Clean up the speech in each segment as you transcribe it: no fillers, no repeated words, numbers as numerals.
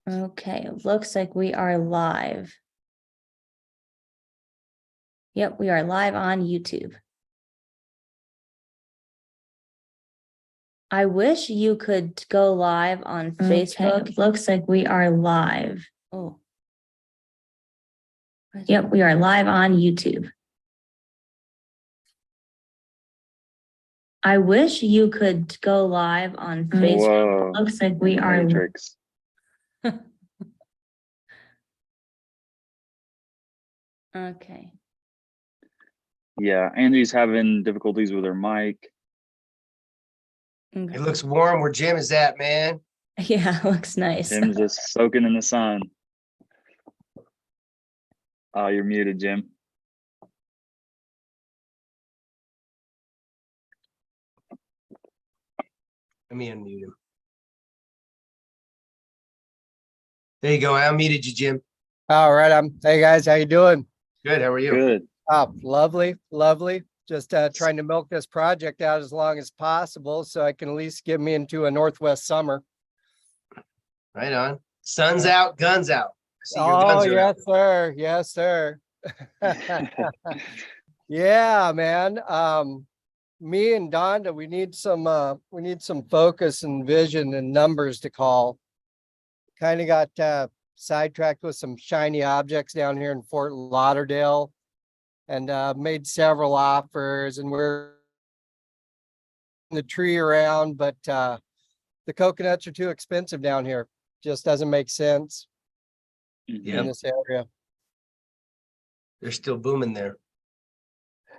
Okay, it looks like we are live. Yep, we are live on YouTube. I wish you could go live on Facebook. It looks like we are live. Oh. Yep, we are live on YouTube. I wish you could go live on Facebook. Whoa. Looks like we are. Matrix. Okay. Yeah, Andy's having difficulties with her mic. It looks warm where Jim is at, man. Yeah, looks nice. Jim's just soaking in the sun. Oh, you're muted, Jim. Let me unmute him. There you go. I unmuted you, Jim. All right. Hey guys, how you doing? Good. How are you? Good. Oh, lovely, lovely. Just trying to milk this project out as long as possible so I can at least get me into a Northwest summer. Right on. Sun's out, guns out. See your Oh, guns are out. yes, sir. Yes, sir. Yeah, man. Me and Donda, we need some focus and vision and numbers to call. Kind of got sidetracked with some shiny objects down here in Fort Lauderdale and made several offers, and we're in the tree around, but the coconuts are too expensive down here. Just doesn't make sense in this area. They're still booming there.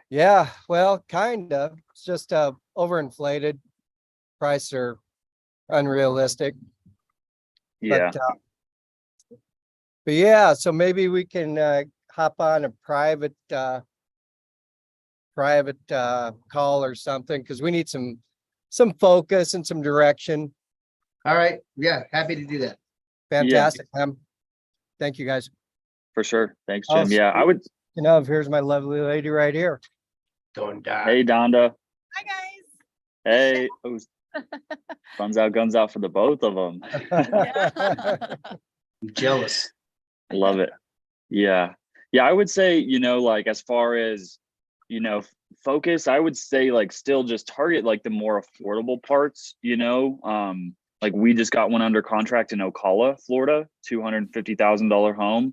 Yeah, well, kind of. It's just overinflated. Prices are unrealistic. Yeah. But yeah, so maybe we can hop on a private call or something, because we need some focus and some direction. All right. Yeah. Happy to do that. Fantastic, man. Thank you, guys. For sure. Thanks, Oh, Jim. Yeah, I would. You know, here's my lovely lady right here. Don't die. Hey, Donda. Hi, guys. Hey. Oh, guns out for the both of them. I'm jealous. Love it. Yeah. Yeah, I would say, like as far as, focus, I would say like still just target like the more affordable parts, like we just got one under contract in Ocala, Florida, $250,000 home,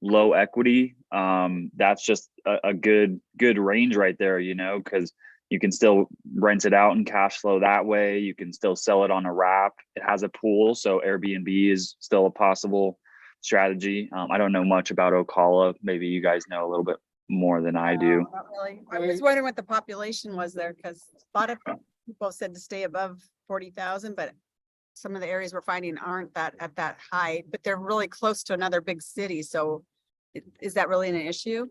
low equity. That's just a good range right there, because you can still rent it out and cash flow that way. You can still sell it on a wrap. It has a pool, so Airbnb is still a possible strategy. I don't know much about Ocala. Maybe you guys know a little bit more than I do. Not really. I was wondering what the population was there, because a lot of people said to stay above 40,000, but some of the areas we're finding aren't at that high, but they're really close to another big city. So is that really an issue?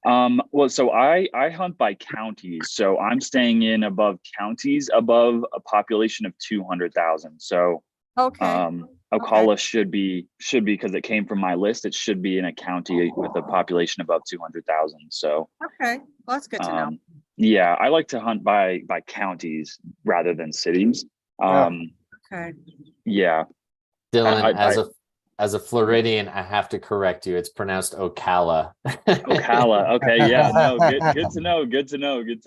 Well, so I hunt by counties. So I'm staying in above counties above a population of 200,000. So Okay. Ocala should be because it came from my list. It should be in a county with a population above 200,000. So Okay. Well, that's good to know. yeah, I like to hunt by counties rather than cities. Okay. Yeah. Dylan, as a Floridian, I have to correct you. It's pronounced Ocala. Ocala. Okay. Yeah. No. Good to know. Good to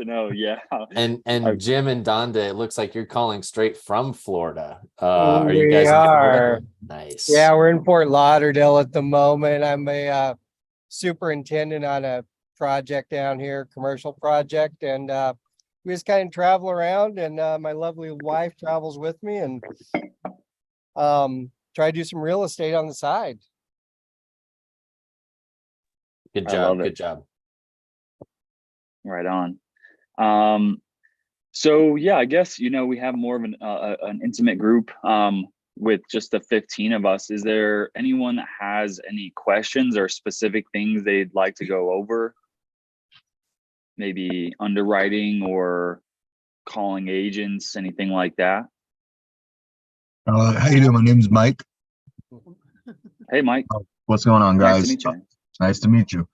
know. Yeah. And Jim and Donda, it looks like you're calling straight from Florida. Oh, Are you guys in Florida? Nice. Yeah, we're in Fort Lauderdale at the moment. I'm a superintendent on a project down here, commercial project, and we just kind of travel around, and my lovely wife travels with me, and try to do some real estate on the side. Good I job. love it. Good job. Right on. So yeah, I guess we have more of an intimate group with just the 15 of us. Is there anyone that has any questions or specific things they'd like to go over? Maybe underwriting or calling agents, anything like that? How you doing? My name's Mike. Hey, Mike. What's going on, guys? Nice to meet you. Nice to meet you.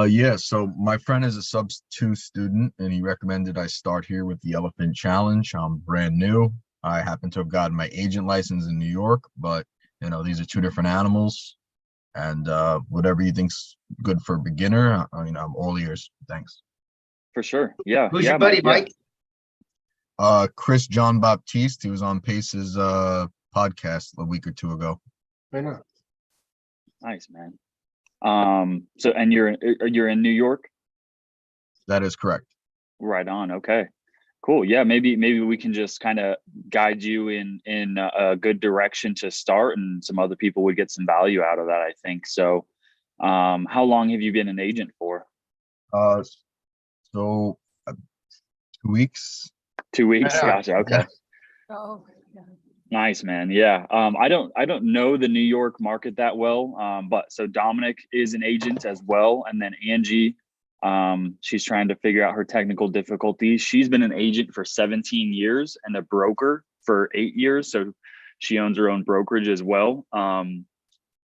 Yeah, so my friend is a sub-2 student, and he recommended I start here with the Elephant Challenge. I'm brand new. I happen to have gotten my agent license in New York, but You know, these are two different animals, and whatever you think's good for a beginner, I'm all ears. Thanks. For sure. Yeah. Who's yeah, your buddy, Mike? Mike? Chris John Baptiste, he was on Pace's podcast a week or two ago. Right on. Nice, man. So, and you're in New York? That is correct. Right on. Okay. Cool. Yeah, maybe we can just kind of guide you in a good direction to start, and some other people would get some value out of that, I think. So, how long have you been an agent for? So 2 weeks. 2 weeks. Right on. Gotcha. Okay. Oh, Nice, man. Yeah. I don't know the New York market that well. But so Dominic is an agent as well. And then Angie, she's trying to figure out her technical difficulties. She's been an agent for 17 years and a broker for 8 years. So she owns her own brokerage as well.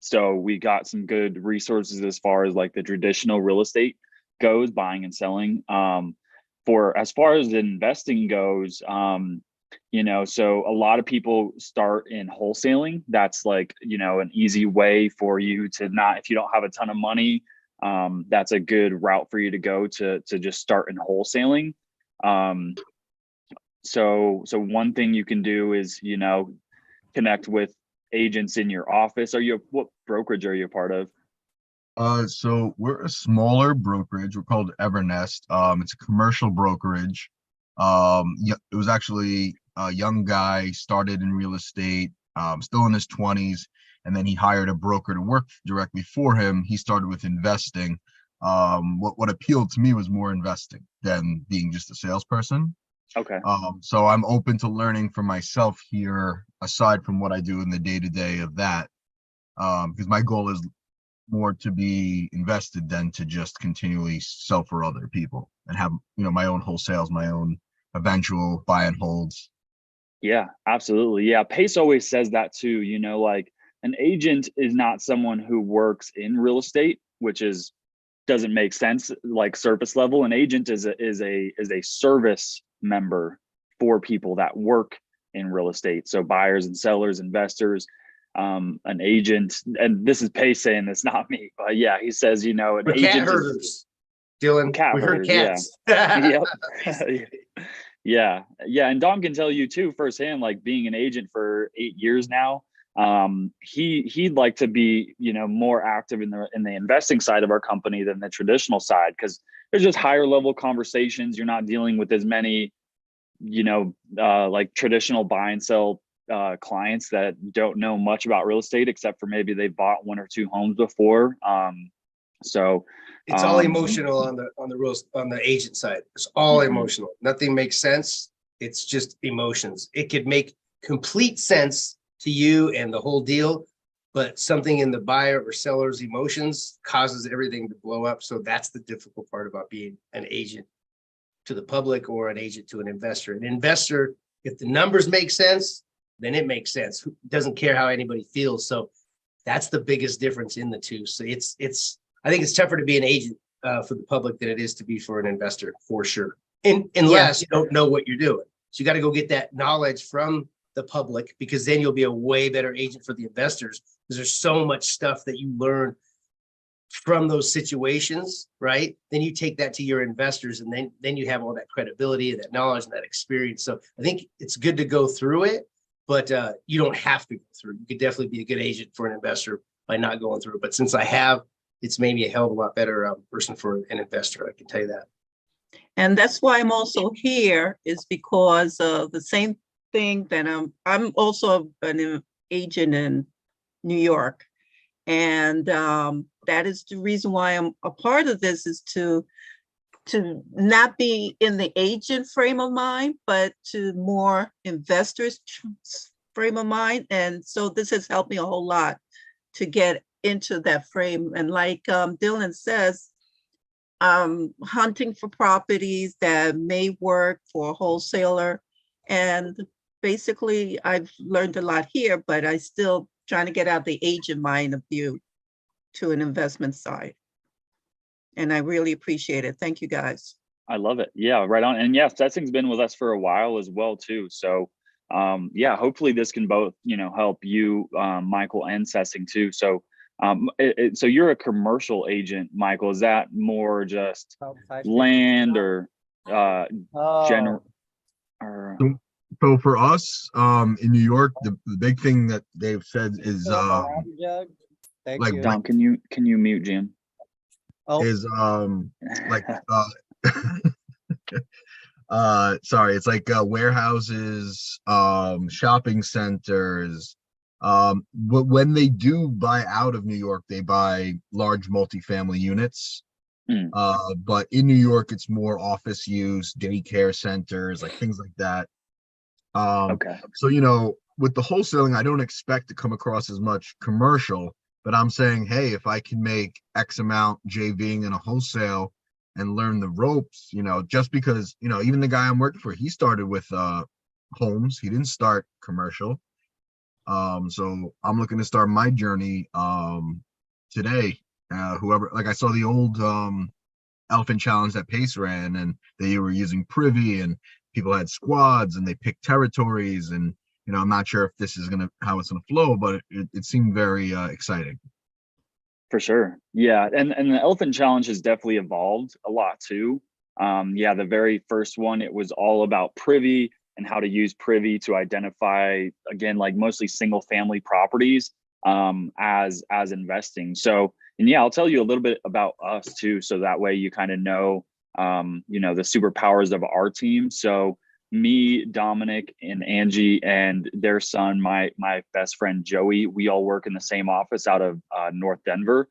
So we got some good resources as far as like the traditional real estate goes, buying and selling. For as far as investing goes, so a lot of people start in wholesaling. That's like, an easy way for you to not, if you don't have a ton of money, that's a good route for you to go to just start in wholesaling. So one thing you can do is, connect with agents in your office. What brokerage are you a part of? So we're a smaller brokerage. We're called Evernest. It's a commercial brokerage. It was actually a young guy, started in real estate, still in his 20s, and then he hired a broker to work directly for him. He started with investing. What appealed to me was more investing than being just a salesperson. Okay. So I'm open to learning for myself here, aside from what I do in the day-to-day of that, because my goal is more to be invested than to just continually sell for other people and have, my own wholesales, my own eventual buy and holds. Yeah, absolutely. Yeah. Pace always says that too, like an agent is not someone who works in real estate, which doesn't make sense, like surface level. An agent is a service member for people that work in real estate. So buyers and sellers, investors, an agent, and this is Pace saying this, not me, but yeah, he says, an We're agent cat herders. Dylan, Cat we heard herders, cats. Yep. Yeah. And Dom can tell you too firsthand, like being an agent for 8 years now, he'd like to be, more active in the investing side of our company than the traditional side, because there's just higher level conversations. You're not dealing with as many, like traditional buy and sell clients that don't know much about real estate, except for maybe they bought 1 or 2 homes before. It's all emotional on the agent side. It's all emotional. Nothing makes sense. It's just emotions. It could make complete sense to you and the whole deal, but something in the buyer or seller's emotions causes everything to blow up. So that's the difficult part about being an agent to the public or an agent to an investor. An investor, if the numbers make sense, then it makes sense. Who doesn't care how anybody feels? So that's the biggest difference in the two. So I think it's tougher to be an agent for the public than it is to be for an investor, for sure. Unless you don't know what you're doing. So you got to go get that knowledge from the public, because then you'll be a way better agent for the investors, because there's so much stuff that you learn from those situations, right? Then you take that to your investors, and then you have all that credibility and that knowledge and that experience. So I think it's good to go through it, but you don't have to go through. You could definitely be a good agent for an investor by not going through it. But since I have, it's made me a hell of a lot better person for an investor. I can tell you that. And that's why I'm also here, is because of the same thing that I'm also an agent in New York. And that is the reason why I'm a part of this, is to not be in the agent frame of mind, but to more investors frame of mind. And so this has helped me a whole lot to get into that frame. And like Dylan says, hunting for properties that may work for a wholesaler. And basically I've learned a lot here, but I still trying to get out the agent mind of view to an investment side. And I really appreciate it. Thank you, guys. I love it. Yeah, right on. And yes, Setsing's been with us for a while as well too. So yeah, hopefully this can both, help you, Michael, and Sessing too. So, so you're a commercial agent, Michael. Is that more just land or general? Or So for us, in New York, the big thing that they've said is Thank like you. Dom, can you mute Jim? Oh, is like sorry, it's like warehouses, shopping centers. When they do buy out of New York, they buy large multifamily units. Mm. But in New York, it's more office use, daycare centers, like things like that. Okay. So, with the wholesaling, I don't expect to come across as much commercial, but I'm saying, hey, if I can make X amount JVing in a wholesale and learn the ropes, just because, even the guy I'm working for, he started with homes, he didn't start commercial. So I'm looking to start my journey today. Whoever, like I saw the old Elephant Challenge that Pace ran, and they were using Privy, and people had squads and they picked territories, and I'm not sure if this is how it's gonna flow, but it seemed very exciting. For sure. Yeah. And the Elephant Challenge has definitely evolved a lot too. Yeah, the very first one, it was all about Privy and how to use Privy to identify, again, like mostly single family properties as investing. So, and yeah, I'll tell you a little bit about us too, so that way you kind of know the superpowers of our team. So me, Dominic, and Angie, and their son, my best friend Joey, we all work in the same office out of North Denver.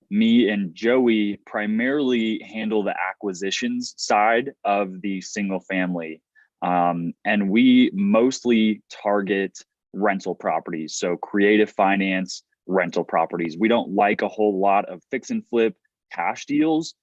Me and Joey primarily handle the acquisitions side of the single family, and we mostly target rental properties. So creative finance rental properties. We don't like a whole lot of fix and flip cash deals.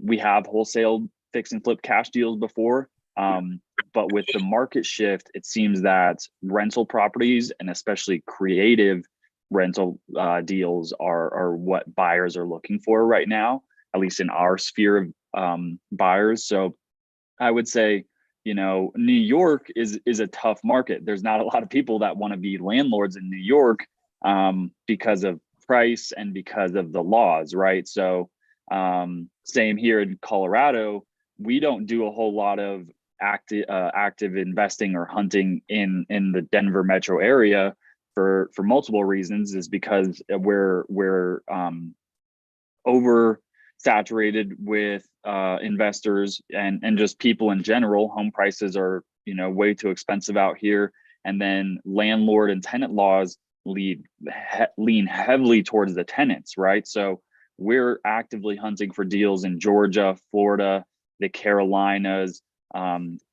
We have wholesale fix and flip cash deals before, but with the market shift, it seems that rental properties, and especially creative rental deals, are what buyers are looking for right now, at least in our sphere of buyers. So I would say, New York is a tough market. There's not a lot of people that want to be landlords in New York because of price and because of the laws, right? So same here in Colorado, we don't do a whole lot of active investing or hunting in the Denver metro area for multiple reasons. Is because we're oversaturated with investors and just people in general. Home prices are way too expensive out here, and then landlord and tenant laws lean heavily towards the tenants, right? So we're actively hunting for deals in Georgia, Florida, the Carolinas,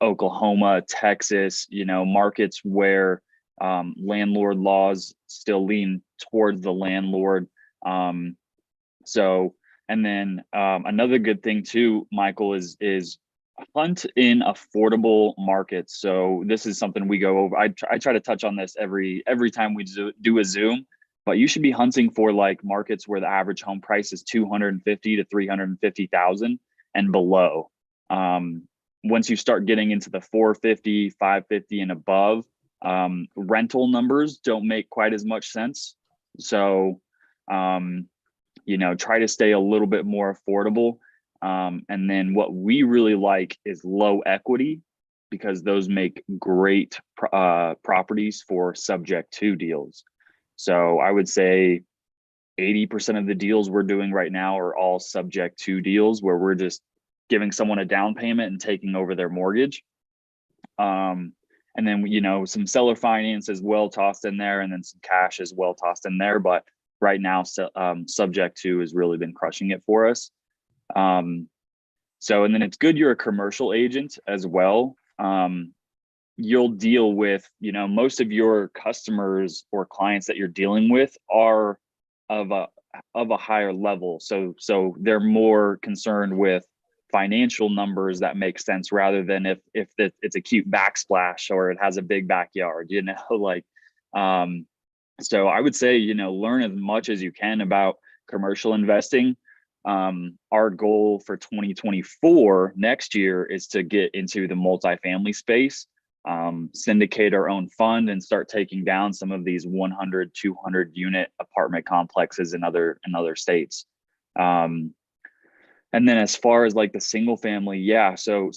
Oklahoma, Texas, markets where landlord laws still lean towards the landlord. So, and then another good thing too, Michael, is hunt in affordable markets. So this is something we go over. I try to touch on this every time we do a Zoom, but you should be hunting for like markets where the average home price is 250 to 350,000 and below. Once you start getting into the 450, 550 and above, rental numbers don't make quite as much sense. So, try to stay a little bit more affordable. And then what we really like is low equity, because those make great properties for subject to deals. So I would say 80% of the deals we're doing right now are all subject to deals, where we're just giving someone a down payment and taking over their mortgage. And then, some seller finance is well tossed in there, and then some cash is well tossed in there. But right now, subject to has really been crushing it for us. And then it's good you're a commercial agent as well. You'll deal with, most of your customers or clients that you're dealing with are of a higher level. So they're more concerned with financial numbers that make sense, rather than if it's a cute backsplash or it has a big backyard, so I would say, learn as much as you can about commercial investing. Our goal for 2024 next year is to get into the multifamily space. syndicate our own fund and start taking down some of these 100, 200 unit apartment complexes in other states. And then as far as like the single family, yeah. So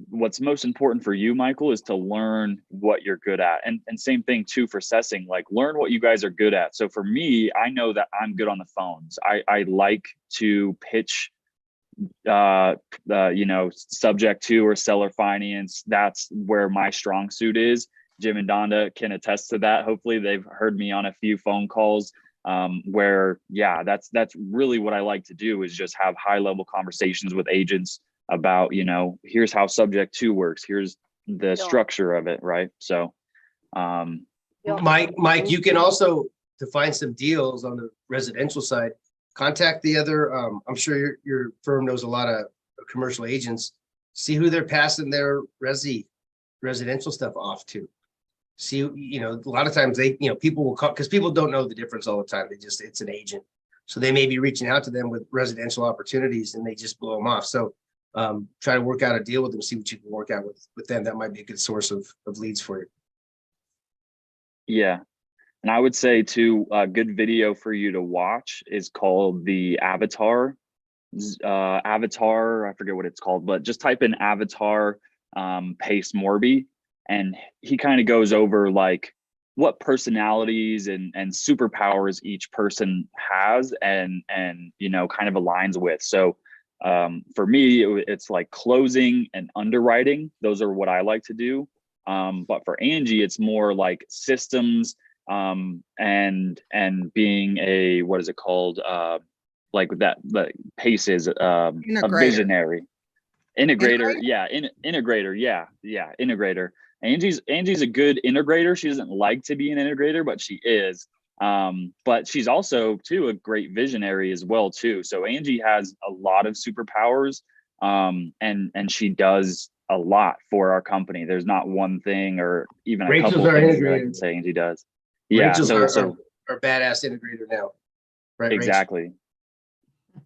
what's most important for you, Michael, is to learn what you're good at. And same thing too for assessing, like learn what you guys are good at. So for me, I know that I'm good on the phones. I like to pitch, subject to or seller finance. That's where my strong suit is. Jim and Donda can attest to that. Hopefully they've heard me on a few phone calls where, yeah, that's really what I like to do, is just have high level conversations with agents about, here's how subject to works. Here's the structure of it. Right. So, Mike, you can also, to find some deals on the residential side, contact the other, I'm sure your firm knows a lot of commercial agents, see who they're passing their residential stuff off to. See, a lot of times people will call, because people don't know the difference all the time. It's an agent. So they may be reaching out to them with residential opportunities and they just blow them off. So try to work out a deal with them, see what you can work out with them. That might be a good source of leads for you. Yeah. And I would say too, a good video for you to watch is called the Avatar. I forget what it's called, but just type in Avatar Pace Morby, and he kind of goes over like what personalities and superpowers each person has and kind of aligns with. So for me, it's like closing and underwriting. Those are what I like to do. But for Angie, it's more like systems, and being a, what is it called? Like that Pace is a visionary integrator. Yeah. Integrator. Yeah. Integrator. Angie's a good integrator. She doesn't like to be an integrator, but she is. But she's also too a great visionary as well too. So Angie has a lot of superpowers, and she does a lot for our company. There's not one thing or even a couple of things that I can say Angie does. Yeah, Rachel's so our badass integrator now, right? Exactly.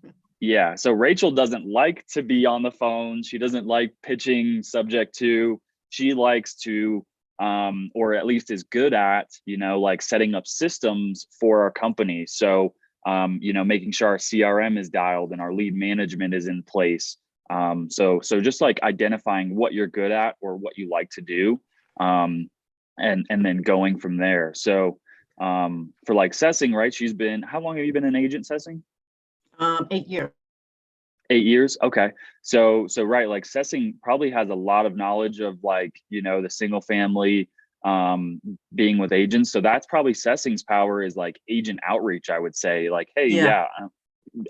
Rachel? Yeah, so Rachel doesn't like to be on the phone. She doesn't like pitching subject to. She likes to, or at least is good at, like setting up systems for our company. So, making sure our CRM is dialed and our lead management is in place. So just like identifying what you're good at or what you like to do, and then going from there. So for like Sessing, right? How long have you been an agent, Sessing? 8 years. 8 years. Okay. So right, like Sessing probably has a lot of knowledge of like, the single family, being with agents. So that's probably Sessing's power, is like agent outreach, I would say. Like, hey,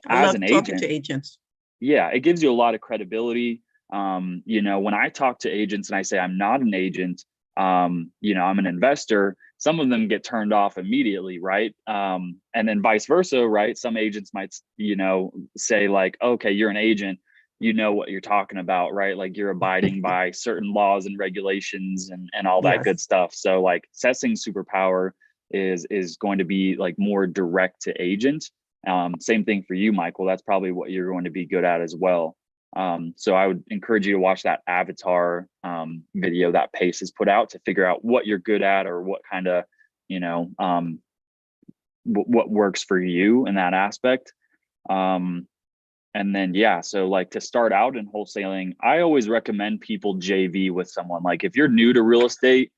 as an agent, to agents. Yeah, it gives you a lot of credibility. When I talk to agents and I say I'm not an agent, I'm an investor, some of them get turned off immediately, right? And then vice versa, right? Some agents might, say like, okay, you're an agent, you know what you're talking about, right? Like you're abiding by certain laws and regulations and all that good stuff. So like Sessing's superpower is going to be like more direct to agent. Same thing for you, Michael. That's probably what you're going to be good at as well. So I would encourage you to watch that Avatar video that Pace has put out to figure out what you're good at or what kind of, what works for you in that aspect. And then, so like to start out in wholesaling, I always recommend people JV with someone. Like if you're new to real estate,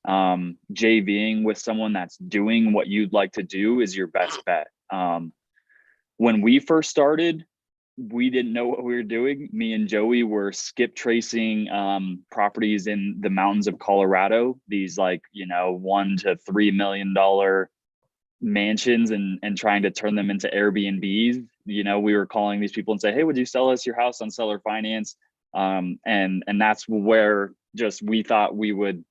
JVing with someone that's doing what you'd like to do is your best bet. When we first started, we didn't know what we were doing. Me and Joey were skip tracing properties in the mountains of Colorado, these like, $1 to $3 million mansions and trying to turn them into Airbnbs. We were calling these people and say, hey, would you sell us your house on seller finance? And that's where just we thought we would,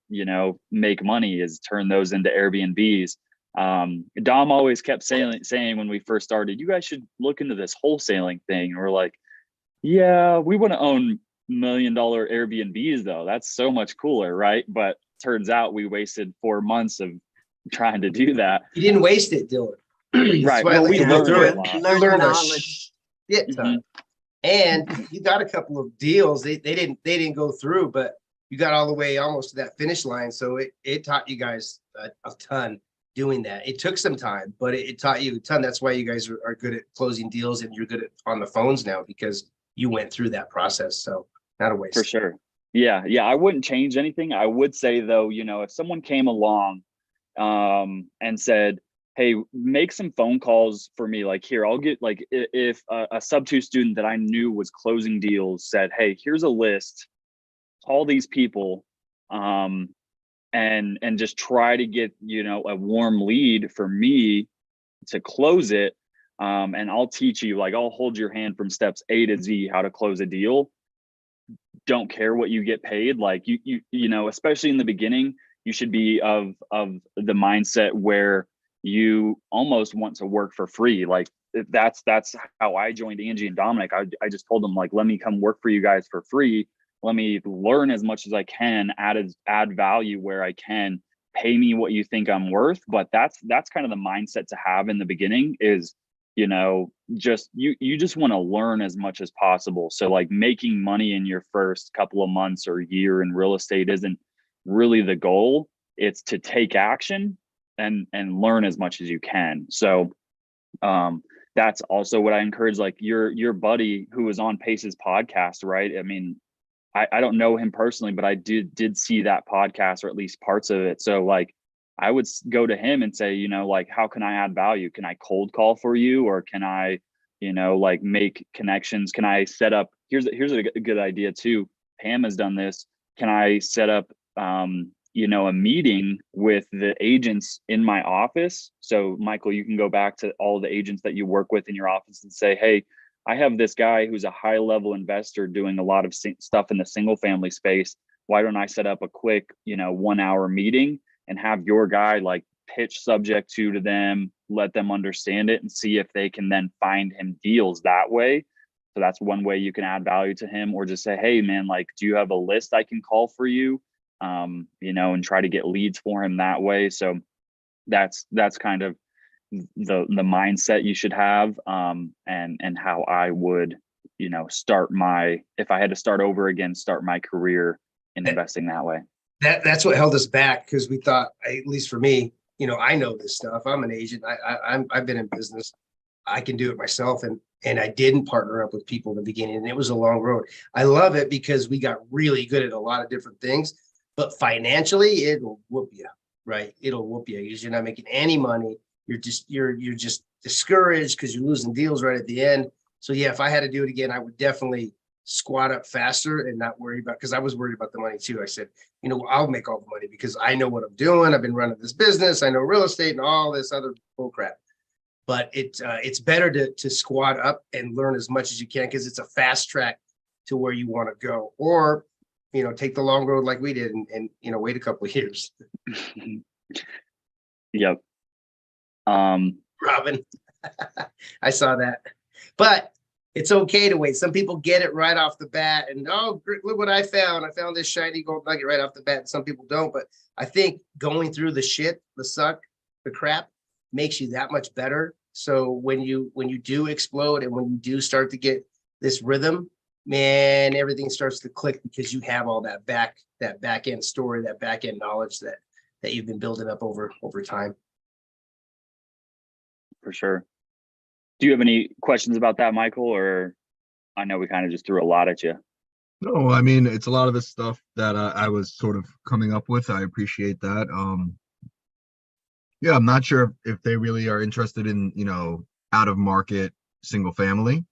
make money, is turn those into Airbnbs. Dom always kept saying when we first started, you guys should look into this wholesaling thing. And we're like, yeah, we want to own $1 million Airbnbs though. That's so much cooler, right? But turns out we wasted 4 months of trying to do that. You didn't waste it, Dylan. Right. Well, we learned through it. Learn knowledge. And you got a couple of deals. They didn't go through, but you got all the way almost to that finish line. So it taught you guys a ton doing that. It took some time, but it taught you a ton. That's why you guys are good at closing deals, and you're good at on the phones now because you went through that process. So not a waste. For sure. Yeah. Yeah. I wouldn't change anything. I would say though, you know, if someone came along and said, hey, make some phone calls for me. Like here, I'll get like if a sub-2 student that I knew was closing deals said, hey, here's a list, call these people and just try to get, you know, a warm lead for me to close it. And I'll teach you, like I'll hold your hand from steps A to Z how to close a deal. Don't care what you get paid. Like you know, especially in the beginning, you should be of the mindset where you almost want to work for free. Like that's how I joined Angie and Dominic. I just told them like, let me come work for you guys for free. Let me learn as much as I can, add value where I can, pay me what you think I'm worth. But that's kind of the mindset to have in the beginning is, you know, just you just want to learn as much as possible. So like making money in your first couple of months or year in real estate isn't really the goal. It's to take action and learn as much as you can. So that's also what I encourage, like your buddy who was on Pace's podcast, right? I mean, I don't know him personally, but I did see that podcast or at least parts of it. So like I would go to him and say, you know, like, how can I add value? Can I cold call for you? Or can I, you know, like make connections? Can I set up, here's a good idea too. Pam has done this. Can I set up, you know, a meeting with the agents in my office? So Michael, you can go back to all the agents that you work with in your office and say, hey, I have this guy who's a high level investor doing a lot of stuff in the single family space. Why don't I set up a quick, you know, 1 hour meeting and have your guy like pitch subject to them, let them understand it and see if they can then find him deals that way. So that's one way you can add value to him, or just say, hey man, like, do you have a list I can call for you? You know, and try to get leads for him that way. So that's kind of the mindset you should have, and how I would, you know, if I had to start over again, start my career in investing that way. That's what held us back, because we thought, at least for me, you know, I know this stuff. I'm an agent. I've been in business. I can do it myself, and I didn't partner up with people in the beginning, and it was a long road. I love it because we got really good at a lot of different things, but financially, it'll whoop you, right? It'll whoop you because you're not making any money. You're just discouraged because you're losing deals right at the end. So yeah, if I had to do it again, I would definitely squat up faster and not worry about, because I was worried about the money too. I said, you know, I'll make all the money because I know what I'm doing. I've been running this business. I know real estate and all this other bull crap. But it's better to squat up and learn as much as you can, because it's a fast track to where you want to go. Or, you know, take the long road like we did and you know, wait a couple of years. Yep. Robin, I saw that, but it's okay to wait. Some people get it right off the bat and, oh, look what I found. I found this shiny gold nugget right off the bat. Some people don't, but I think going through the shit, the suck, the crap makes you that much better. So when you do explode and when you do start to get this rhythm, man, everything starts to click because you have all that back end story, that back end knowledge that you've been building up over time. For sure. Do you have any questions about that, Michael? Or I know we kind of just threw a lot at you. No, I mean, it's a lot of the stuff that I was sort of coming up with. I appreciate that. Yeah, I'm not sure if they really are interested in, you know, out of market single family.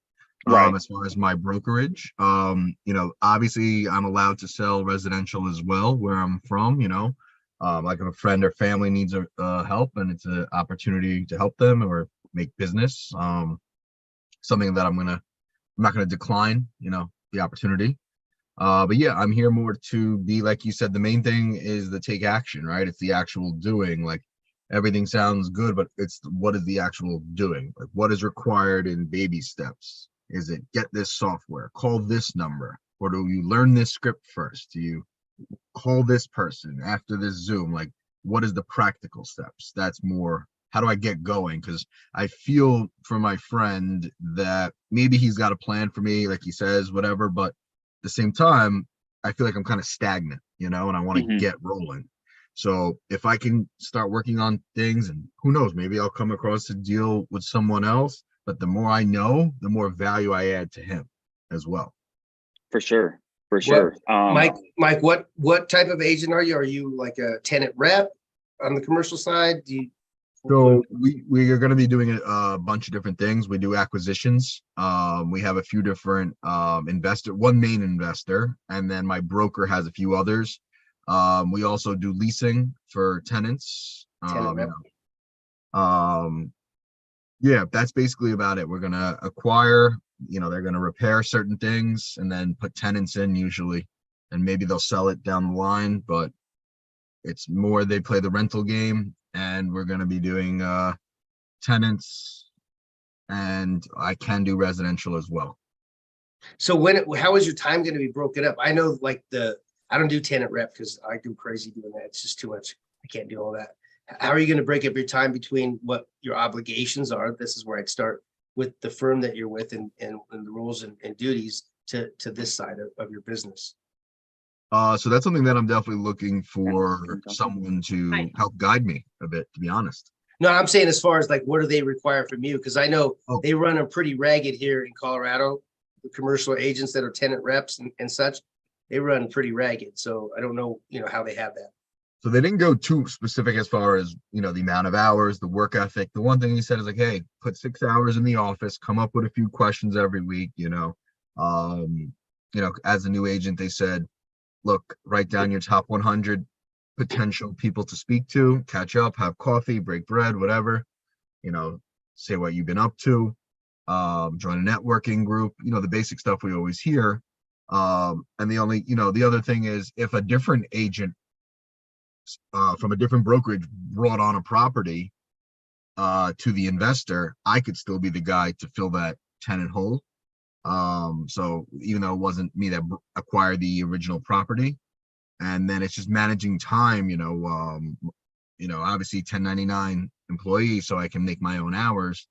Right. As far as my brokerage, you know, obviously I'm allowed to sell residential as well where I'm from, you know. Like if a friend or family needs help and it's an opportunity to help them or make business, something that I'm not gonna decline, you know, the opportunity. But yeah, I'm here more to be, like you said, the main thing is the take action, right? It's the actual doing. Like everything sounds good, but it's what is the actual doing? Like what is required in baby steps? Is it get this software, call this number, or do you learn this script first? Do you call this person after this Zoom? Like, what is the practical steps? That's more, how do I get going? Because I feel for my friend that maybe he's got a plan for me, like he says, whatever, but at the same time, I feel like I'm kind of stagnant, and I want to Mhm. get rolling. So if I can start working on things, and who knows, maybe I'll come across a deal with someone else, but the more I know, the more value I add to him as well. For sure. For What, sure. Mike, what type of agent are you? Are you like a tenant rep on the commercial side? Do you? So we are going to be doing a bunch of different things. We do acquisitions. We have a few different one main investor, and then my broker has a few others. We also do leasing for tenants. Tenant rep. Yeah, that's basically about it. We're gonna acquire, they're gonna repair certain things and then put tenants in usually, and maybe they'll sell it down the line, but it's more they play the rental game, and we're gonna be doing tenants, and I can do residential as well. So how is your time going to be broken up? I know like I don't do tenant rep because I do crazy doing that. It's just too much. I can't do all that. How are you going to break up your time between what your obligations are? This is where I'd start with the firm that you're with and the rules and duties to this side of your business. So that's something that I'm definitely looking for someone to Right. help guide me a bit, to be honest. No, I'm saying as far as like, what do they require from you? Because I know they run them pretty ragged here in Colorado. The commercial agents that are tenant reps and such, they run pretty ragged. So I don't know, how they have that. So they didn't go too specific as far as, the amount of hours, the work ethic. The one thing he said is like, hey, put 6 hours in the office, come up with a few questions every week, as a new agent, they said, look, write down your top 100 potential people to speak to, catch up, have coffee, break bread, whatever, say what you've been up to, join a networking group, the basic stuff we always hear. And the other thing is if a different agent from a different brokerage brought on a property to the investor, I could still be the guy to fill that tenant hole. So even though it wasn't me that acquired the original property, and then it's just managing time, obviously 1099 employee, so I can make my own hours.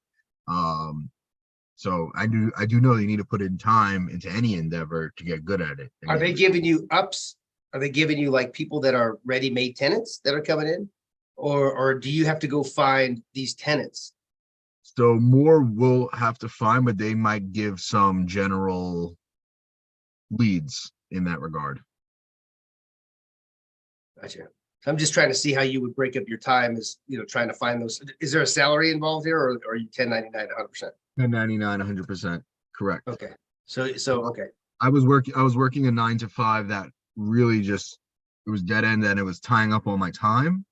So I do know you need to put in time into any endeavor to get good at it. Are they giving you ups? Are they giving you like people that are ready-made tenants that are coming in? Or do you have to go find these tenants? So more we'll have to find, but they might give some general leads in that regard. Gotcha. So I'm just trying to see how you would break up your time as, trying to find those. Is there a salary involved here or are you 1099 100%? 1099, 100%. Correct. Okay. So okay. I was working a 9 to 5 that really just, it was dead end and it was tying up all my time.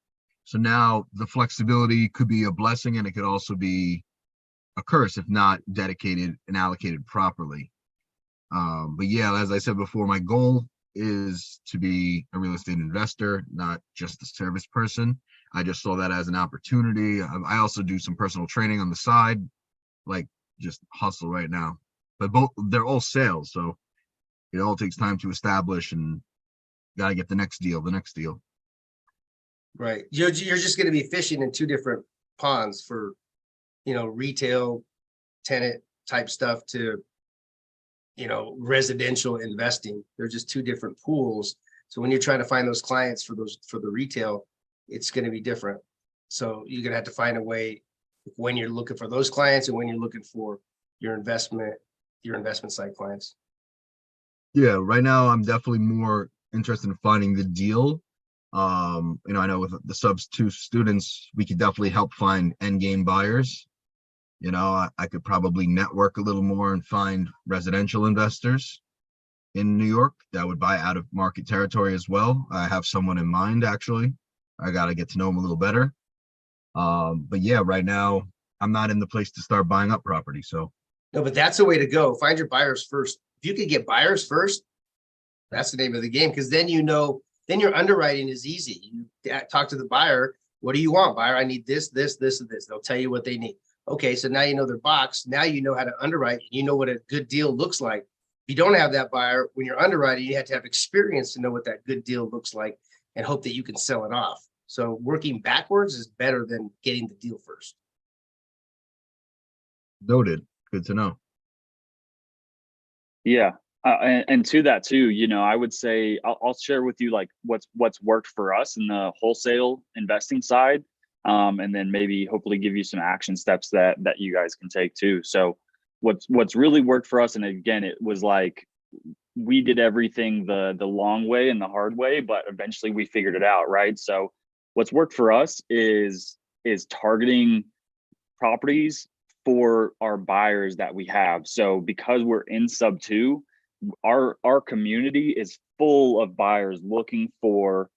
So now the flexibility could be a blessing and it could also be a curse if not dedicated and allocated properly. But yeah, as I said before, my goal is to be a real estate investor, not just a service person. I just saw that as an opportunity. I also do some personal training on the side, like just hustle right now. But they're all sales, so it all takes time to establish and gotta get the next deal. Right. You're just going to be fishing in two different ponds for, retail tenant type stuff to, residential investing. They're just two different pools. So when you're trying to find those clients for the retail, it's going to be different. So you're going to have to find a way when you're looking for those clients and when you're looking for your investment side clients. Yeah, right now I'm definitely more interested in finding the deal. I know with the subs 2 students, we could definitely help find end game buyers. I could probably network a little more and find residential investors in New York that would buy out of market territory as well. I have someone in mind, actually. I got to get to know him a little better. But yeah, right now I'm not in the place to start buying up property. So No, but that's the way to go. Find your buyers first. If you could get buyers first, that's the name of the game. Because then then your underwriting is easy. You talk to the buyer. What do you want, buyer? I need this, this, this, and this. They'll tell you what they need. Okay, so now you know their box. Now you know how to underwrite. You know what a good deal looks like. If you don't have that buyer, when you're underwriting, you have to have experience to know what that good deal looks like and hope that you can sell it off. So working backwards is better than getting the deal first. noted. Good to know. Yeah. And to that too, you know, I would say I'll share with you like what's worked for us in the wholesale investing side, and then maybe hopefully give you some action steps that you guys can take too. So what's really worked for us, and again, it was like we did everything the long way and the hard way, but eventually we figured it out, right? So what's worked for us is targeting properties for our buyers that we have. So because we're in sub 2, our community is full of buyers looking for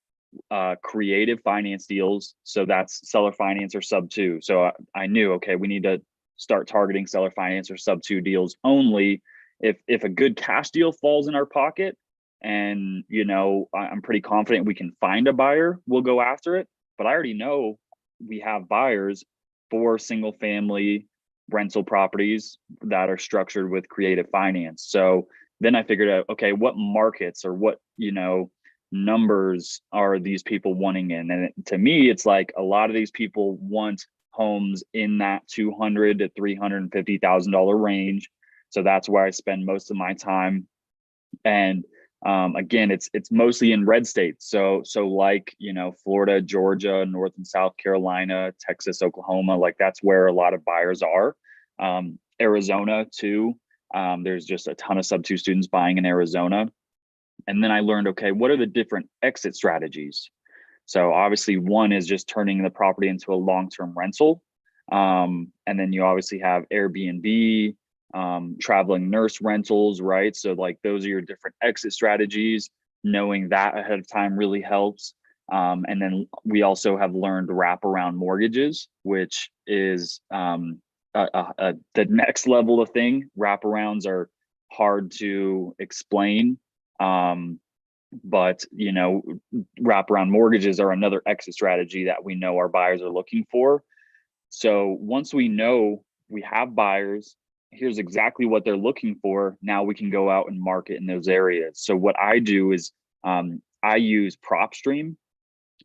creative finance deals. So that's seller finance or sub 2. So I knew, okay, we need to start targeting seller finance or sub 2 deals only if a good cash deal falls in our pocket, and you know, I'm pretty confident we can find a buyer, we'll go after it. But I already know we have buyers for single family rental properties that are structured with creative finance. So then I figured out, okay, what markets or what, you know, numbers are these people wanting in? And to me, it's like a lot of these people want homes in that $200,000 to $350,000 range. So that's where I spend most of my time. And again, it's mostly in red states. So like, you know, Florida, Georgia, North and South Carolina, Texas, Oklahoma, like that's where a lot of buyers are. Arizona too. There's just a ton of sub 2 students buying in Arizona. And then I learned, okay, what are the different exit strategies? So obviously one is just turning the property into a long-term rental. And then you obviously have Airbnb, traveling nurse rentals, right? So like those are your different exit strategies. Knowing that ahead of time really helps. And then we also have learned wraparound mortgages, which is the next level of thing. Wraparounds are hard to explain, but you know, wraparound mortgages are another exit strategy that we know our buyers are looking for. So once we know we have buyers, here's exactly what they're looking for, now we can go out and market in those areas. So what I do is I use PropStream,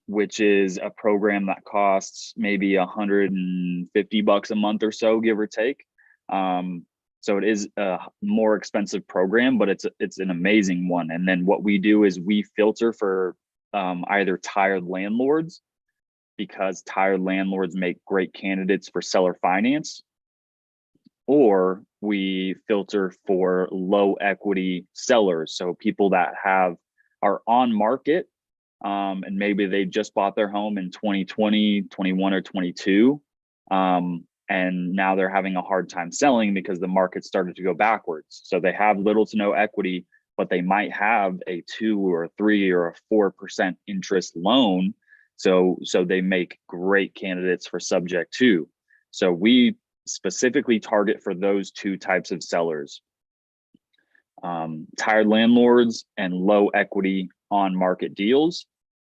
which is a program that costs maybe $150 a month or so, give or take. So it is a more expensive program, but it's an amazing one. And then what we do is we filter for either tired landlords, because tired landlords make great candidates for seller finance, or we filter for low equity sellers. So people that are on market, and maybe they just bought their home in 2020, 21 or 22. And now they're having a hard time selling because the market started to go backwards. So they have little to no equity, but they might have a 2 or 3 or a 4% interest loan. So they make great candidates for subject to. So we specifically target for those two types of sellers, tired landlords and low equity on market deals.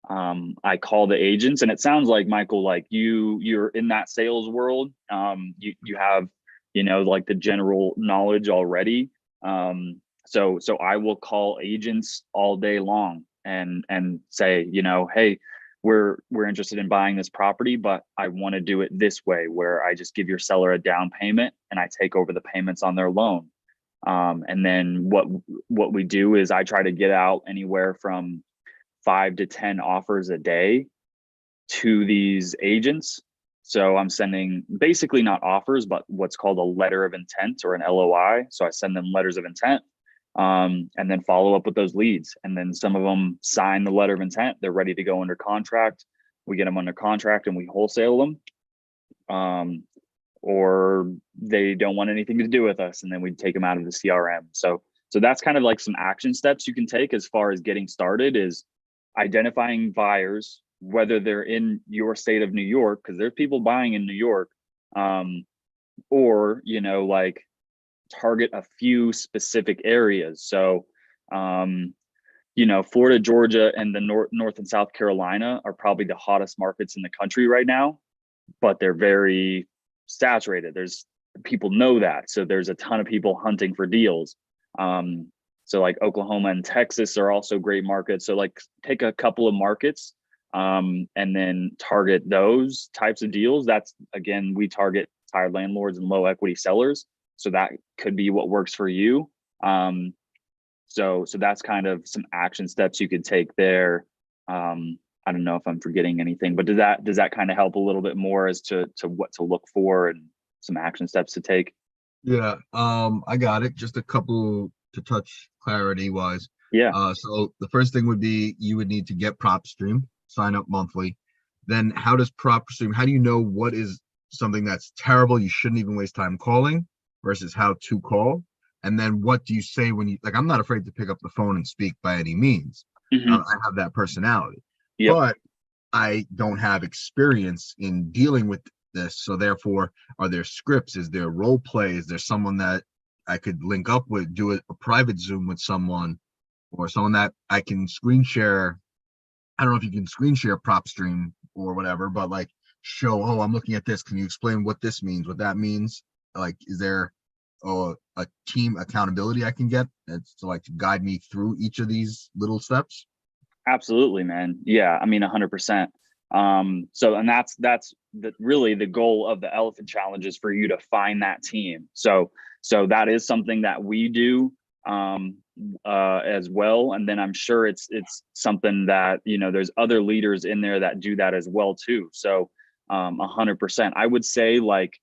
I call the agents, and it sounds like, Michael, like you're in that sales world. You have, you know, like the general knowledge already. So I will call agents all day long and say, you know, hey, we're interested in buying this property, but I want to do it this way, where I just give your seller a down payment and I take over the payments on their loan. And then what we do is I try to get out anywhere from 5 to 10 offers a day to these agents. So I'm sending basically not offers, but what's called a letter of intent or an LOI. So I send them letters of intent, and then follow up with those leads. And then some of them sign the letter of intent. They're ready to go under contract. We get them under contract and we wholesale them. Or they don't want anything to do with us, and then we take them out of the CRM. So that's kind of like some action steps you can take as far as getting started, is identifying buyers, whether they're in your state of New York, because there's people buying in New York, or, you know, like target a few specific areas. So, you know, Florida, Georgia, and the North and South Carolina are probably the hottest markets in the country right now, but they're very saturated. People know that. So there's a ton of people hunting for deals. So like Oklahoma and Texas are also great markets. So like take a couple of markets, and then target those types of deals. That's, again, we target tired landlords and low equity sellers. So that could be what works for you. So that's kind of some action steps you could take there. I don't know if I'm forgetting anything, but does that kind of help a little bit more as to what to look for and some action steps to take? Yeah, I got it. Just a couple to touch clarity wise. Yeah. So the first thing would be you would need to get PropStream, sign up monthly. Then how does PropStream, how do you know what is something that's terrible, you shouldn't even waste time calling versus how to call? And then what do you say when you, like, I'm not afraid to pick up the phone and speak by any means. Mhm. I have that personality, Yep. but I don't have experience in dealing with this. So therefore, are there scripts? Is there role play? Is there someone that I could link up with, do a private Zoom with someone, or someone that I can screen share? I don't know if you can screen share PropStream or whatever, but like show, oh, I'm looking at this. Can you explain what this means, what that means? Like, is there a team accountability I can get that's to like to guide me through each of these little steps? Absolutely, man. Yeah, I mean, 100%. So, and that's really the goal of the Elephant Challenge, is for you to find that team. So that is something that we do as well. And then I'm sure it's something that, you know, there's other leaders in there that do that as well too. So 100%. I would say, like,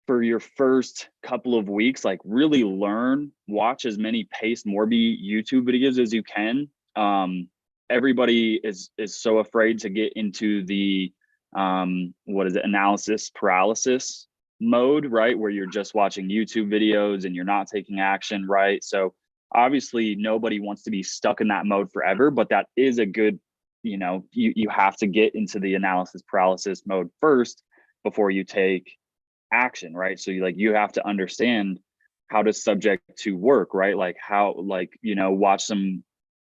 for your first couple of weeks, like, really watch as many Pace Morby YouTube videos as you can. Everybody is so afraid to get into the analysis paralysis mode, right? Where you're just watching YouTube videos and you're not taking action, right? So obviously nobody wants to be stuck in that mode forever, but that is a good, you know, you have to get into the analysis paralysis mode first before you take action, right? So you have to understand how to subject to work, right? Like how, like, you know, watch some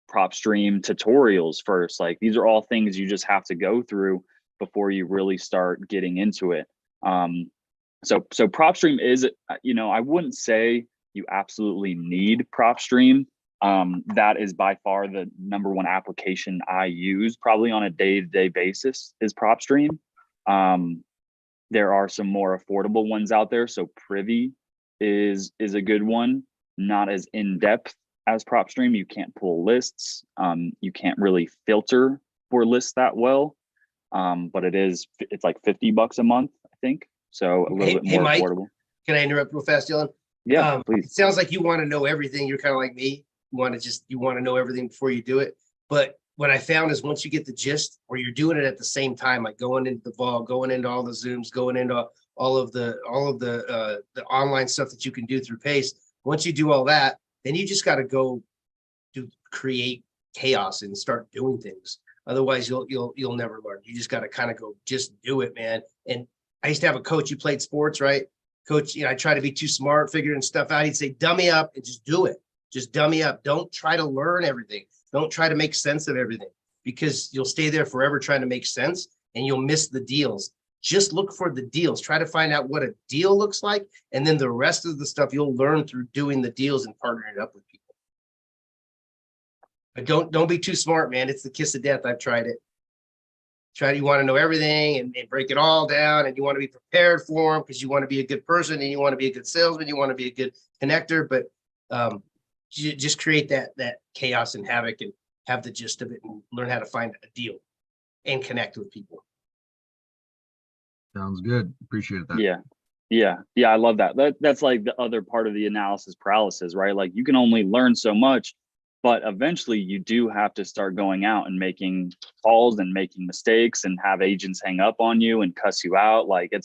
PropStream tutorials first. Like, these are all things you just have to go through before you really start getting into it. So PropStream is, you know, I wouldn't say you absolutely need PropStream. That is by far the number one application I use probably on a day-to-day basis is PropStream. There are some more affordable ones out there. So Privy is a good one, not as in-depth as PropStream. You can't pull lists. You can't really filter for lists that well. But it's like $50 a month, I think. So a little bit more Mike, affordable. Can I interrupt real fast, Dylan? Yeah, It please. sounds like you want to know everything. You're kind of like me. You want to know everything before you do it. But what I found is once you get the gist, or you're doing it at the same time, like going into the vault, going into all the Zooms, going into all of the online stuff that you can do through Pace. Once you do all that, then you just got to go create chaos and start doing things. Otherwise, you'll never learn. You just got to kind of go, just do it, man. And I used to have a coach who played sports, right? Coach, you know, I try to be too smart, figuring stuff out. He'd say, dummy up and just do it. Just dummy up. Don't try to learn everything. Don't try to make sense of everything, because you'll stay there forever trying to make sense and you'll miss the deals. Just look for the deals. Try to find out what a deal looks like. And then the rest of the stuff you'll learn through doing the deals and partnering up with people. But don't be too smart, man. It's the kiss of death. I've tried it. You want to know everything and break it all down, and you want to be prepared for them because you want to be a good person and you want to be a good salesman. You want to be a good connector, but just create that chaos and havoc and have the gist of it and learn how to find a deal and connect with people. Sounds good. Appreciate that. Yeah. I love that. That's like the other part of the analysis paralysis, right? Like, you can only learn so much, but eventually you do have to start going out and making calls and making mistakes and have agents hang up on you and cuss you out. Like, it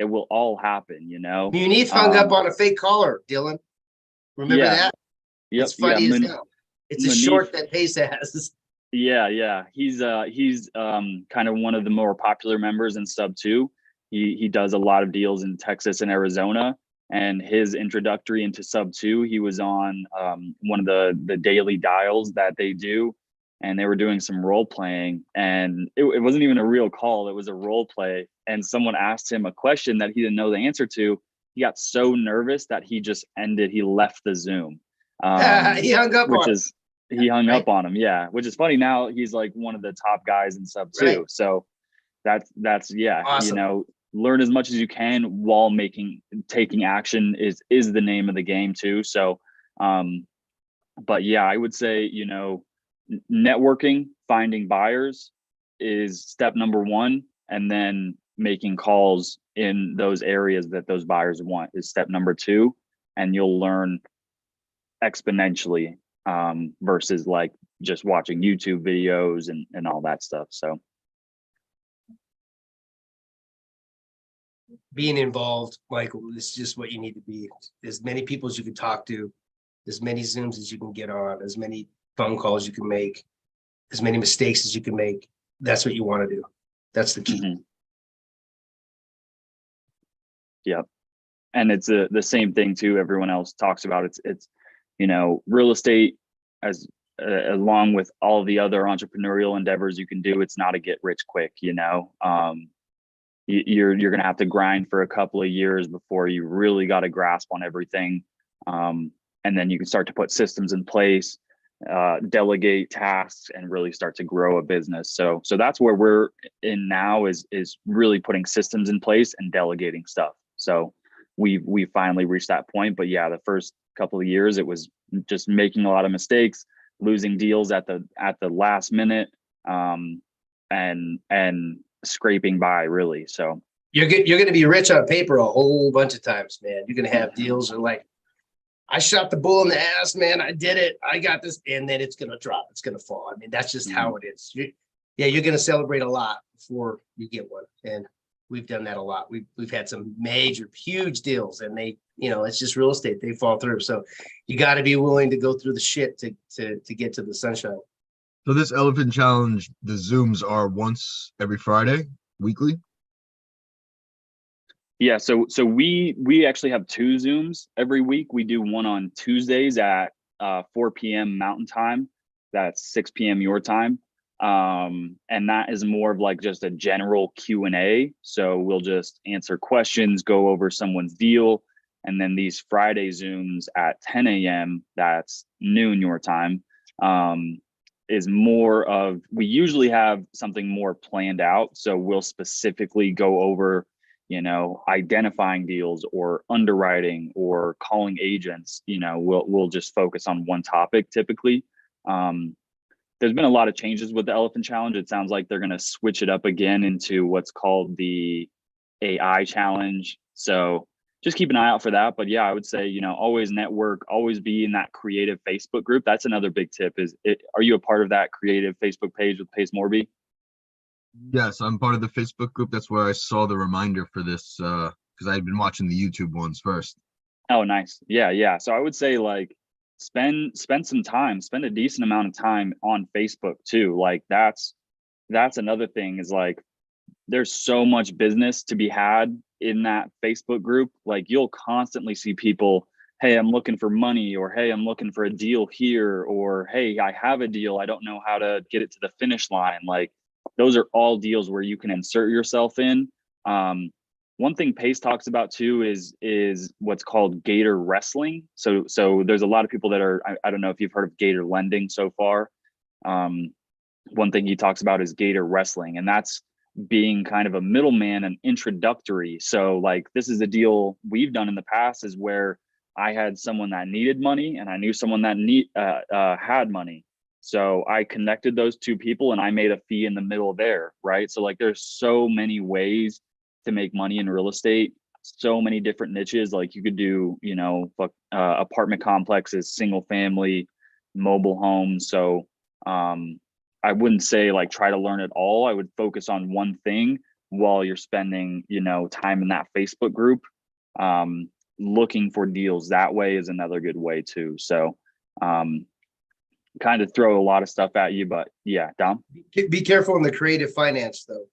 will all happen, you know? Munif hung up on a fake caller, Dylan. Remember that? Yep. It's funny as hell. It's a short that Pace has. Yeah. He's kind of one of the more popular members in Sub 2. He does a lot of deals in Texas and Arizona. And his introductory into Sub 2, he was on one of the daily dials that they do, and they were doing some role playing, and it wasn't even a real call. It was a role play, and someone asked him a question that he didn't know the answer to. He got so nervous that he left the Zoom. He hung up on him. He hung up on him. Yeah. Which is funny. Now he's like one of the top guys in Sub 2. Right. So that's Awesome. You know, learn as much as you can while taking action is the name of the game too. So but yeah, I would say, networking, finding buyers is step number one. And then making calls in those areas that those buyers want is step number two. And you'll learn exponentially versus like just watching YouTube videos and all that stuff. So being involved, Michael, is just what you need to be. As many people as you can talk to, as many Zooms as you can get on, as many phone calls you can make, as many mistakes as you can make. That's what you want to do. That's the key. Yep. And it's the same thing too. Everyone else talks about it's real estate as along with all the other entrepreneurial endeavors you can do. It's not a get rich quick. You're going to have to grind for a couple of years before you really got a grasp on everything. And then you can start to put systems in place, delegate tasks, and really start to grow a business. So that's where we're in now is really putting systems in place and delegating stuff. So we finally reached that point. But yeah, the first couple of years, it was just making a lot of mistakes, losing deals at the last minute, and scraping by really. So You're going to be rich on paper a whole bunch of times, man. You're going to have deals that are like, I shot the bull in the ass, man. I did it. I got this. And then it's going to drop. It's going to fall. I mean, that's just how it is. You're going to celebrate a lot before you get one. And we've done that a lot. We've had some major, huge deals, and they, it's just real estate. They fall through. So you got to be willing to go through the shit to get to the sunshine. So this Elephant Challenge, the Zooms are once every Friday, weekly? yeah, so we actually have 2 Zooms every week. We do one on Tuesdays at 4 p.m. Mountain Time. That's 6 p.m. your time. And that is more of like just a general Q&A. So we'll just answer questions, go over someone's deal. And then these Friday Zooms at 10 a.m., that's noon your time, is more of, we usually have something more planned out. So we'll specifically go over, identifying deals or underwriting or calling agents. We'll just focus on one topic typically. There's been a lot of changes with the Elephant Challenge. It sounds like they're going to switch it up again into what's called the AI Challenge. So just keep an eye out for that. But yeah, I would say, always network, always be in that creative Facebook group. That's another big tip are you a part of that creative Facebook page with Pace Morby? Yes, I'm part of the Facebook group. That's where I saw the reminder for this, because I had been watching the YouTube ones first. Oh, nice. Yeah. So I would say like, spend some time, spend a decent amount of time on Facebook too. Like that's another thing is like, there's so much business to be had in that Facebook group. Like you'll constantly see people, hey, I'm looking for money, or hey, I'm looking for a deal here, or hey, I have a deal, I don't know how to get it to the finish line. Like those are all deals where you can insert yourself in. One thing Pace talks about too is what's called gator wrestling. So there's a lot of people that are, I don't know if you've heard of gator lending so far. One thing he talks about is gator wrestling, and that's being kind of a middleman and introductory. So like this is a deal we've done in the past is where I had someone that needed money and I knew someone that had money. So I connected those two people and I made a fee in the middle there, right? So like there's so many ways to make money in real estate, so many different niches. Like you could do, apartment complexes, single family, mobile homes. So I wouldn't say like try to learn it all. I would focus on one thing while you're spending, time in that Facebook group. Looking for deals that way is another good way too. So kind of throw a lot of stuff at you, but yeah, Dom. Be careful in the creative finance though.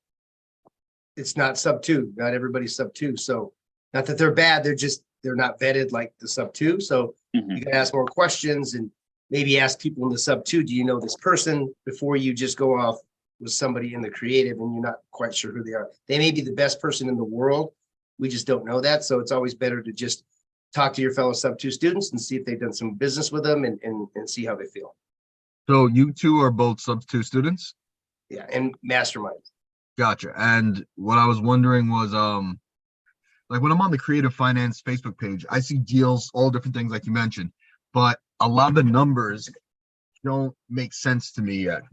It's not sub 2. Not everybody's sub 2. So not that they're bad, they're not vetted like the sub 2. So you can ask more questions and maybe ask people in the sub 2, do you know this person, before you just go off with somebody in the creative and you're not quite sure who they are. They may be the best person in the world. We just don't know that. So it's always better to just talk to your fellow sub 2 students and see if they've done some business with them and see how they feel. So you two are both sub 2 students? Yeah, and mastermind. Gotcha. And what I was wondering was, like when I'm on the Creative Finance Facebook page, I see deals, all different things like you mentioned, but a lot of the numbers don't make sense to me yet,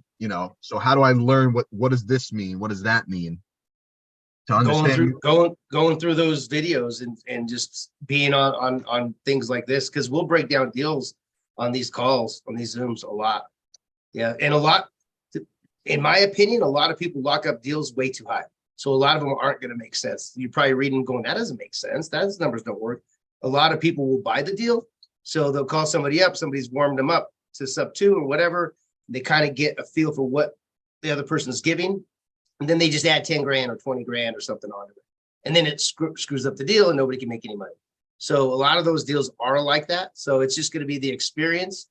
so how do I learn what does this mean? What does that mean? To understand. Going through those videos and just being on things like this, because we'll break down deals on these calls, on these Zooms a lot. Yeah, and in my opinion, a lot of people lock up deals way too high. So a lot of them aren't going to make sense. You're probably reading going, that doesn't make sense. Those numbers don't work. A lot of people will buy the deal. So they'll call somebody up. Somebody's warmed them up to sub 2 or whatever. They kind of get a feel for what the other person's giving. And then they just add 10 grand or 20 grand or something onto it. And then it screws up the deal and nobody can make any money. So a lot of those deals are like that. So it's just going to be the experience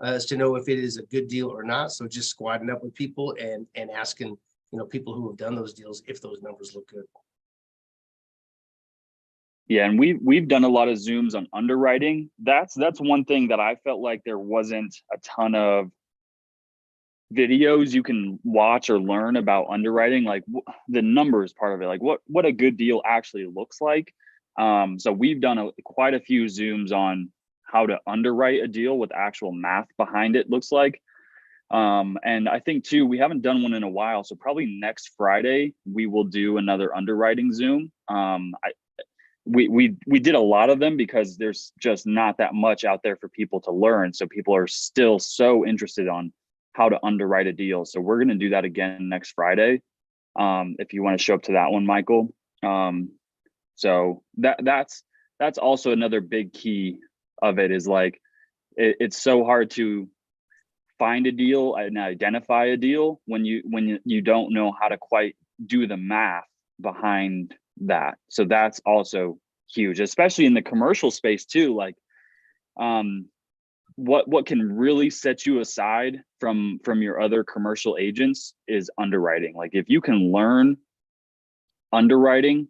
as to know if it is a good deal or not. So just squatting up with people and asking, people who have done those deals if those numbers look good. Yeah, and we've done a lot of Zooms on underwriting. That's one thing that I felt like there wasn't a ton of videos you can watch or learn about underwriting, like the numbers part of it, like what a good deal actually looks like. So we've done quite a few Zooms on how to underwrite a deal with actual math behind it looks like. And I think too, we haven't done one in a while. So probably next Friday, we will do another underwriting Zoom. We did a lot of them because there's just not that much out there for people to learn. So people are still so interested on how to underwrite a deal. So we're going to do that again next Friday. If you want to show up to that one, Michael. So that's also another big key of it is like, it's so hard to find a deal and identify a deal when you don't know how to quite do the math behind that. So that's also huge, especially in the commercial space too. Like, what can really set you aside from your other commercial agents is underwriting. Like if you can learn underwriting,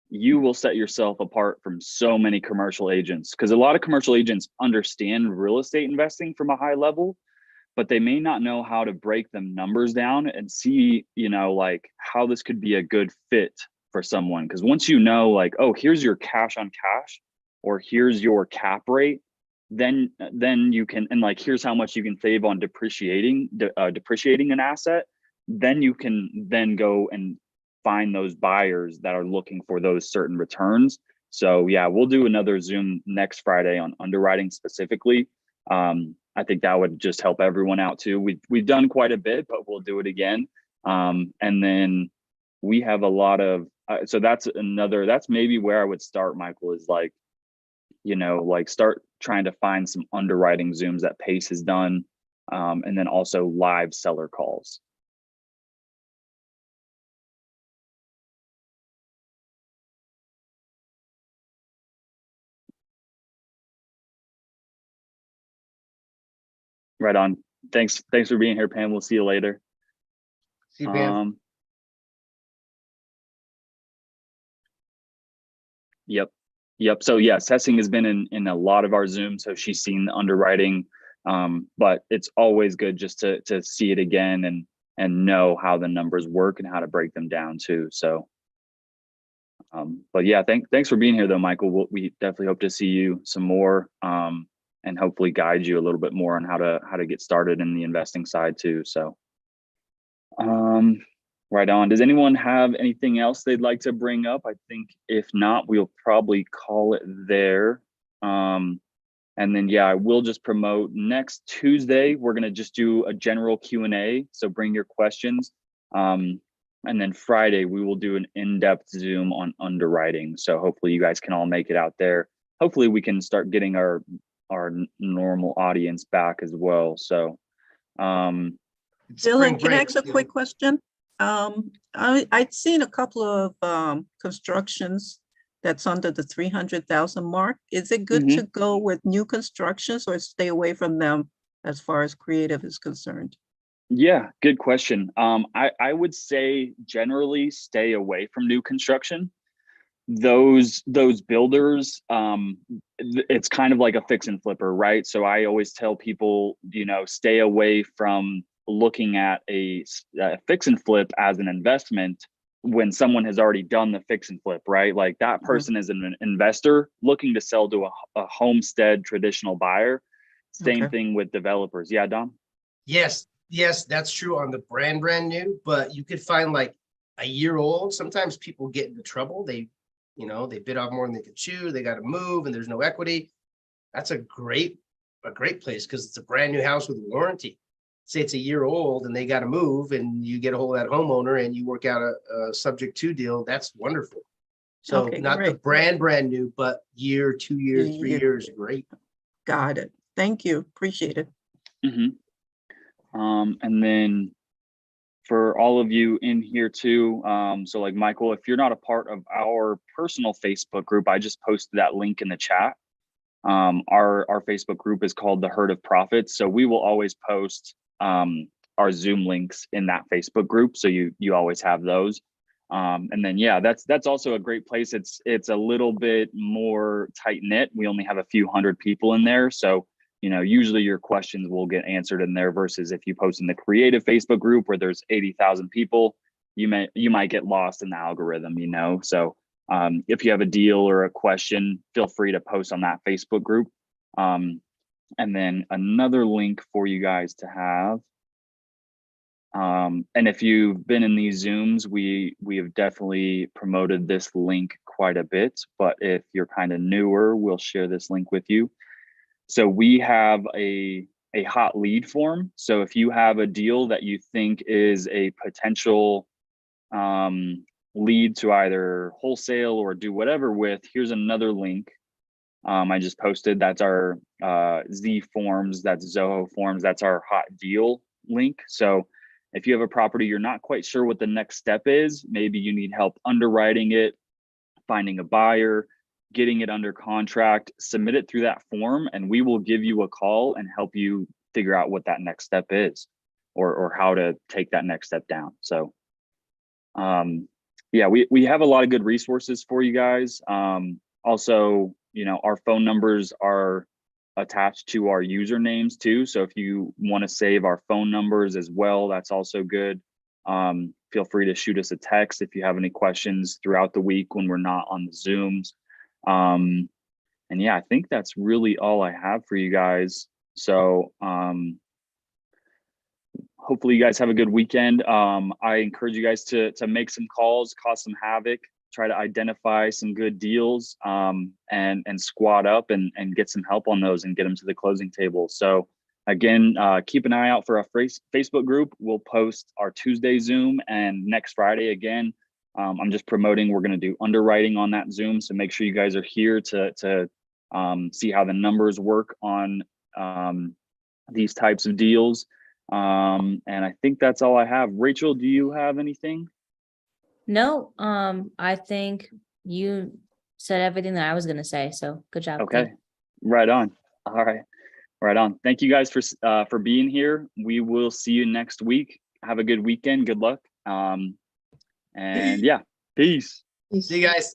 you will set yourself apart from so many commercial agents, because a lot of commercial agents understand real estate investing from a high level, but they may not know how to break them numbers down and see, like how this could be a good fit for someone. Because once you know, like, oh, here's your cash on cash, or here's your cap rate, then you can, and like, here's how much you can save on depreciating an asset. Then you can then go and find those buyers that are looking for those certain returns. So yeah, we'll do another Zoom next Friday on underwriting specifically. I think that would just help everyone out too. We've done quite a bit, but we'll do it again. And then we have a lot of, so that's maybe where I would start, Michael, is like, like start trying to find some underwriting Zooms that Pace has done. And then also live seller calls. Right on. Thanks for being here, Pam. We'll see you later. See you, Pam. Yep. So yes, Hessing has been in a lot of our Zooms, so she's seen the underwriting. But it's always good just to see it again and know how the numbers work and how to break them down too. So, but yeah, thanks for being here though, Michael. We definitely hope to see you some more. And hopefully guide you a little bit more on how to get started in the investing side too. So, right on. Does anyone have anything else they'd like to bring up? I think if not, we'll probably call it there. And then, yeah, I will just promote next Tuesday. We're going to just do a general Q&A. So bring your questions. And then Friday, we will do an in-depth Zoom on underwriting. So hopefully you guys can all make it out there. Hopefully we can start getting our normal audience back as well. So, Dylan, can I ask a quick question? I'd seen a couple of constructions that's under the 300,000 mark. Is it good to go with new constructions or stay away from them as far as creative is concerned? Yeah, good question. I would say generally stay away from new construction. Those builders, it's kind of like a fix and flipper, right? So I always tell people, stay away from looking at a fix and flip as an investment when someone has already done the fix and flip, right? Like that person is an investor looking to sell to a homestead traditional buyer. Same Okay. thing with developers. Yeah, Dom? Yes, yes, that's true on the brand new, but you could find like a year old. Sometimes people get into trouble. They, they bid off more than they could chew. They got to move and there's no equity. That's a great place because it's a brand new house with warranty. Say it's a year old and they got to move and you get a hold of that homeowner and you work out a subject to deal. That's wonderful. So Okay, not the great. brand new, but year, 2 years, 3 Year. years, great. Got it. Thank you. Appreciate it. And then for all of you in here too, so like Michael, if you're not a part of our personal Facebook group, I just posted that link in the chat. Our Facebook group is called the Herd of Profits. So we will always post our Zoom links in that Facebook group. So you always have those. And then, yeah, that's also a great place. It's a little bit more tight knit. We only have a few hundred people in there. So, usually your questions will get answered in there versus if you post in the creative Facebook group where there's 80,000 people, you might get lost in the algorithm, So if you have a deal or a question, feel free to post on that Facebook group. And then another link for you guys to have. And if you've been in these Zooms, we have definitely promoted this link quite a bit, but if you're kind of newer, we'll share this link with you. So we have a hot lead form. So if you have a deal that you think is a potential lead to either wholesale or do whatever with, here's another link I just posted. That's our Z forms, that's Zoho forms, that's our hot deal link. So if you have a property, you're not quite sure what the next step is, maybe you need help underwriting it, finding a buyer, getting it under contract, submit it through that form, and we will give you a call and help you figure out what that next step is or how to take that next step down. So yeah, we have a lot of good resources for you guys. Also, our phone numbers are attached to our usernames too. So if you want to save our phone numbers as well, that's also good. Feel free to shoot us a text if you have any questions throughout the week when we're not on the Zooms. And yeah, I think that's really all I have for you guys. So hopefully you guys have a good weekend. I encourage you guys to make some calls, cause some havoc, try to identify some good deals, and squad up and get some help on those and get them to the closing table. So again, keep an eye out for our Facebook group. We'll post our Tuesday Zoom, and next Friday again, I'm just promoting, we're going to do underwriting on that Zoom. So make sure you guys are here to see how the numbers work on these types of deals. And I think that's all I have. Rachel, do you have anything? No, I think you said everything that I was going to say. So good job. Okay, right on. All right, right on. Thank you guys for being here. We will see you next week. Have a good weekend. Good luck. And yeah, peace. See you guys.